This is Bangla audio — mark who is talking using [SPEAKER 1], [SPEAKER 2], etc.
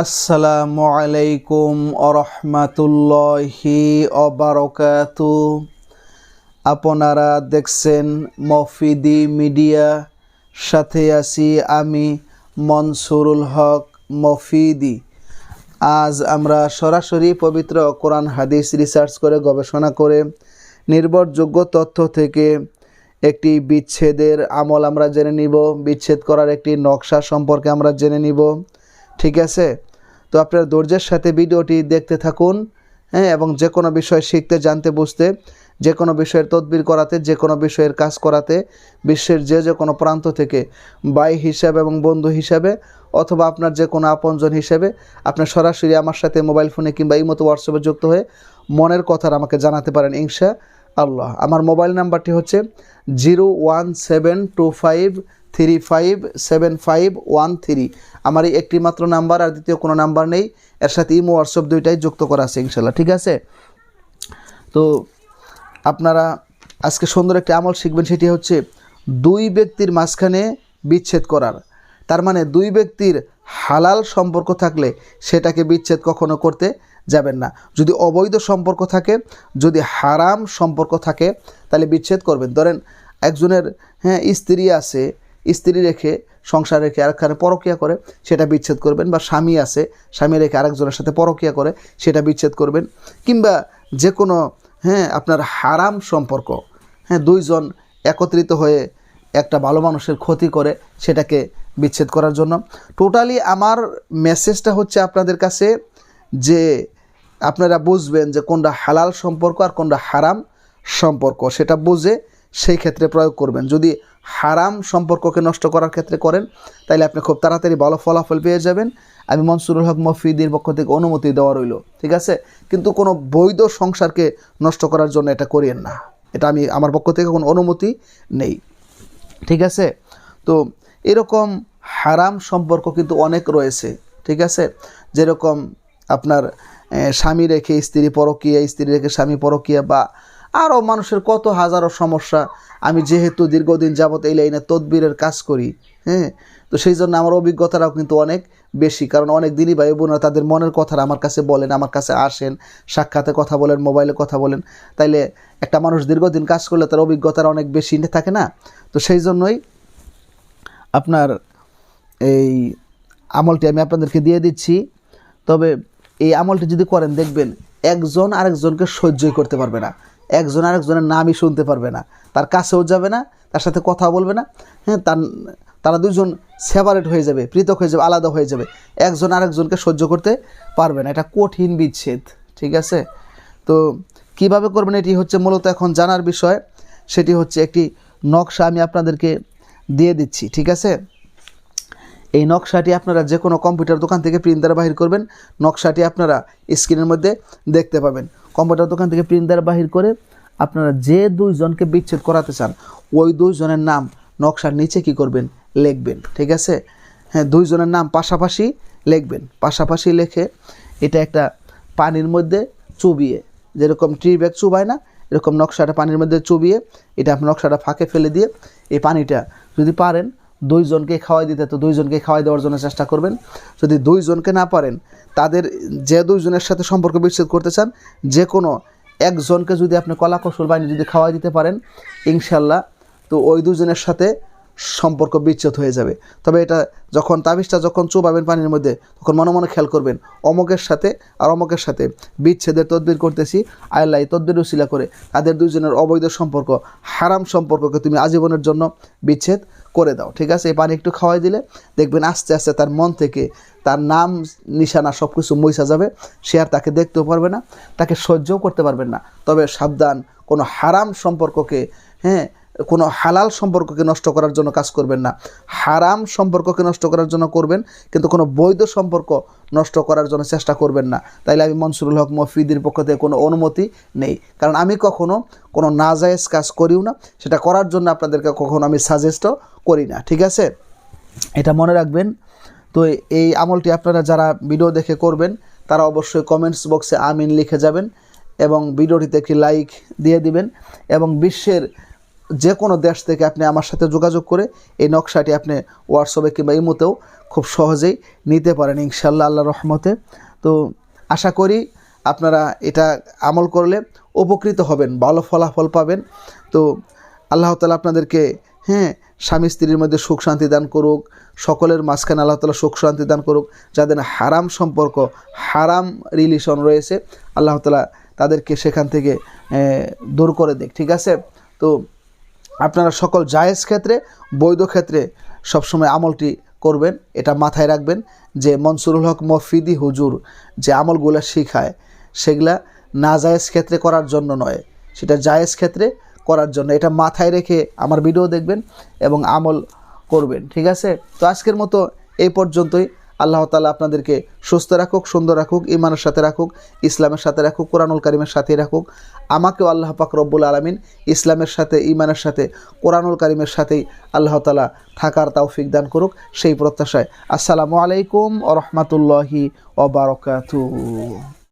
[SPEAKER 1] আসসালামু আলাইকুম আরহামাতুল্লাহি অবারকাতু। আপনারা দেখছেন মফিদি মিডিয়া, সাথে আছি আমি মনসুরুল হক মফিদি। আজ আমরা সরাসরি পবিত্র কোরআন হাদিস রিসার্চ করে গবেষণা করে নির্ভরযোগ্য তথ্য থেকে একটি বিচ্ছেদের আমল আমরা জেনে নিব, বিচ্ছেদ করার একটি নকশা সম্পর্কে আমরা জেনে নিব। ঠিক আছে, তো আপনারা ধৈর্যের সাথে ভিডিওটি দেখতে থাকুন, এবং যে কোনো বিষয় শিখতে, জানতে, বুঝতে, যে কোনো বিষয়ের তদবির করাতে, যে কোনো বিষয়ের কাজ করাতে বিশ্বের যে কোনো প্রান্ত থেকে ভাই হিসাবে এবং বন্ধু হিসাবে অথবা আপনার যে কোনো আপনজন হিসেবে আপনার সরাসরি আমার সাথে মোবাইল ফোনে কিংবা এই মতো হোয়াটসঅ্যাপে যুক্ত হয়ে মনের কথা আমাকে জানাতে পারেন ইনশা আল্লাহ। আমার মোবাইল নাম্বারটি হচ্ছে 01725357513। আমার এই একটি মাত্র নাম্বার, আর দ্বিতীয় কোনো নাম্বার নেই। এর সাথে ইমো হোয়াটসঅ্যাপ দুইটাই যুক্ত করা আছে ইনশাল্লাহ। ঠিক আছে, তো আপনারা আজকে সুন্দর একটি আমল শিখবেন, সেটি হচ্ছে দুই ব্যক্তির মাঝখানে বিচ্ছেদ করার। তার মানে দুই ব্যক্তির হালাল সম্পর্ক থাকলে সেটাকে বিচ্ছেদ কখনো করতে যাবেন না। যদি অবৈধ সম্পর্ক থাকে, যদি হারাম সম্পর্ক থাকে, তাহলে বিচ্ছেদ করবেন। ধরেন একজনের স্ত্রী আছে, স্ত্রী রেখে সংসার রেখে আরেকখানে পরকীয়া করে, সেটা বিচ্ছেদ করবেন। বা স্বামী আছে, স্বামী রেখে আরেকজনের সাথে পরকীয়া করে, সেটা বিচ্ছেদ করবেন। কিংবা যে কোনো আপনার হারাম সম্পর্ক, দুইজন একত্রিত হয়ে একটা ভালো মানুষের ক্ষতি করে, সেটাকে বিচ্ছেদ করার জন্য। টোটালি আমার মেসেজটা হচ্ছে আপনাদের কাছে যে আপনারা বুঝবেন যে কোনটা হালাল সম্পর্ক আর কোনটা হারাম সম্পর্ক, সেটা বুঝে সেই ক্ষেত্রে প্রয়োগ করবেন। যদি হারাম সম্পর্ককে নষ্ট করার ক্ষেত্রে করেন, তাইলে আপনি খুব তাড়াতাড়ি ভালো ফলাফল পেয়ে যাবেন। আমি মনসুরুল হক মফিদির পক্ষ থেকে অনুমতি দেওয়া রইল, ঠিক আছে। কিন্তু কোনো বৈধ সংসারকে নষ্ট করার জন্য এটা করিয়েন না, এটা আমার পক্ষ থেকে কোনো অনুমতি নেই, ঠিক আছে। তো এরকম হারাম সম্পর্ক কিন্তু অনেক রয়েছে, ঠিক আছে। যেরকম আপনার স্বামী রেখে স্ত্রী পরকীয়া, স্ত্রী রেখে স্বামী পরকীয়া, বা আরও মানুষের কত হাজারো সমস্যা। আমি যেহেতু দীর্ঘদিন যাবত এই লাইনে তদবিরের কাজ করি, তো সেই জন্য আমার অভিজ্ঞতাটাও কিন্তু অনেক বেশি। কারণ অনেক দিনই ভাই বোনেরা তাদের মনের কথাটা আমার কাছে বলেন, আমার কাছে আসেন, সাক্ষাতে কথা বলেন, মোবাইলে কথা বলেন। তাইলে একটা মানুষ দীর্ঘদিন কাজ করলে তার অভিজ্ঞতাটা অনেক বেশি থাকে না। তো সেই জন্যই আপনার এই আমলটি আমি আপনাদেরকে দিয়ে দিচ্ছি। তবে এই আমলটি যদি করেন, দেখবেন একজন আরেকজনকে সহ্যই করতে পারবে না, একজন আরেকজনের নামই শুনতে পারবে না, তার কাছেও যাবে না, তার সাথে কথা বলবে না। তারা দুজন সেপারেট হয়ে যাবে, পৃথক হয়ে যাবে, আলাদা হয়ে যাবে, একজন আরেকজনকে সহ্য করতে পারবে না। এটা কঠিন বিচ্ছেদ, ঠিক আছে। তো কিভাবে করবেন এটি হচ্ছে মূলত এখন জানার বিষয়। সেটি হচ্ছে একটি নকশা আমি আপনাদেরকে দিয়ে দিচ্ছি, ঠিক আছে। এই নকশাটি আপনারা যে কোনো কম্পিউটার দোকান থেকে প্রিন্ট দ্বারা বাহির করবেন। নকশাটি আপনারা স্ক্রিনের মধ্যে দেখতে পাবেন। কম্পিউটার দোকান থেকে প্রিন্ট দ্বারা বাহির করে আপনারা যে দুইজনকে বিচ্ছেদ করাতে চান, ওই দুইজনের নাম নকশার নিচে কি করবেন, লিখবেন, ঠিক আছে। দুইজনের নাম পাশাপাশি লিখবেন। পাশাপাশি লিখে এটা একটা পানির মধ্যে চুবিয়ে, যেরকম ট্রি ব্যাগ চুবায় না, এরকম নকশাটা পানির মধ্যে চুবিয়ে এটা আপনি নকশাটা ফাঁকে ফেলে দিয়ে এই পানিটা যদি পারেন দুইজনকে খাওয়াই দিতে, তো দুইজনকে খাওয়াই দেওয়ার জন্য চেষ্টা করবেন। যদি দুইজনকে না পারেন, তাদের যে দুইজনের সাথে সম্পর্ক বিচ্ছেদ করতে চান, যে কোনো একজনকে যদি আপনি কলা কৌশল বানিয়ে যদি খাওয়াই দিতে পারেন, ইনশাল্লাহ তো ওই দুজনের সাথে সম্পর্ক বিচ্ছেদ হয়ে যাবে। তবে এটা যখন তাবিজটা যখন চুবাবেন পানির মধ্যে, তখন মনে মনে খেয়াল করবেন অমকের সাথে আর অমকের সাথে বিচ্ছেদের তদবির করতেছি, আল্লাহ তদবির উসিলা করে তাদের দুজনের অবৈধ সম্পর্ক, হারাম সম্পর্ককে তুমি আজীবনের জন্য বিচ্ছেদ করে দাও, ঠিক আছে। এই পানি একটু খাওয়াই দিলে দেখবেন আস্তে আস্তে তার মন থেকে তার নাম নিশানা সব কিছু মুইসা যাবে। সে আর তাকে দেখতেও পারবে না, তাকে সহ্যও করতে পারবেন না। তবে সাবধান, কোনো হারাম সম্পর্ককে, কোনো হালাল সম্পর্ককে নষ্ট করার জন্য কাজ করবেন না। হারাম সম্পর্ককে নষ্ট করার জন্য করবেন, কিন্তু কোনো বৈধ সম্পর্ক নষ্ট করার জন্য চেষ্টা করবেন না। তাইলে আমি মনসুরুল হক মফিদির পক্ষ থেকে কোনো অনুমতি নেই। কারণ আমি কখনো কোনো নাজায়েজ কাজ করিও না, সেটা করার জন্য আপনাদেরকে কখনো আমি সাজেস্টও করি না, ঠিক আছে। এটা মনে রাখবেন। তো এই আমলটি আপনারা যারা ভিডিও দেখে করবেন, তারা অবশ্যই কমেন্টস বক্সে আমিন লিখে যাবেন এবং ভিডিওটিতে একটি লাইক দিয়ে দিবেন। এবং বিশ্বের যে কোনো দেশ থেকে আপনি আমার সাথে যোগাযোগ করে এই নকশাটি আপনি হোয়াটসঅ্যাপে কিংবা ইমোতেও খুব সহজেই নিতে পারেন ইনশাআল্লাহ আল্লাহর রহমতে। তো আশা করি আপনারা এটা আমল করলে উপকৃত হবেন, ভালো ফলাফল পাবেন। তো আল্লাহ তাআলা আপনাদেরকে স্বামী স্ত্রীর মধ্যে সুখ শান্তি দান করুক, সকলের মাঝখানে আল্লাহ তাআলা সুখ শান্তি দান করুক। যাদের হারাম সম্পর্ক, হারাম রিলেশন রয়েছে, আল্লাহ তাআলা তাদেরকে সেখান থেকে দূর করে দেখ, ঠিক আছে? তো আপনারা সকল জায়েজ ক্ষেত্রে, বৈধ ক্ষেত্রে সবসময় আমলটি করবেন, এটা মাথায় রাখবেন যে মনসুরুল হক মফিদি হুজুর যে আমলগুলো শিখায় সেগুলা নাজায়েজ ক্ষেত্রে করার জন্য নয়, সেটা জায়েজ ক্ষেত্রে করার জন্য। এটা মাথায় রেখে আমার ভিডিও দেখবেন এবং আমল করবেন, ঠিক আছে? তো আজকের মতো এই পর্যন্তই। আল্লাহ তাআলা আপনাদেরকে সুস্থ রাখুক, সুন্দর রাখুক, ঈমানের সাথে রাখুক, ইসলামের সাথে রাখুক, কোরআনুল কারীমের সাথে রাখুক। আমাকেও আল্লাহ পাক রব্বুল আলামিন ইসলামের সাথে, ঈমানের সাথে, কোরআনুল কারীমের সাথেই আল্লাহ তাআলা থাকার তৌফিক দান করুক, সেই প্রত্যাশায়। আসসালামু আলাইকুম ওয়া রাহমাতুল্লাহি ওয়া বারাকাতুহু।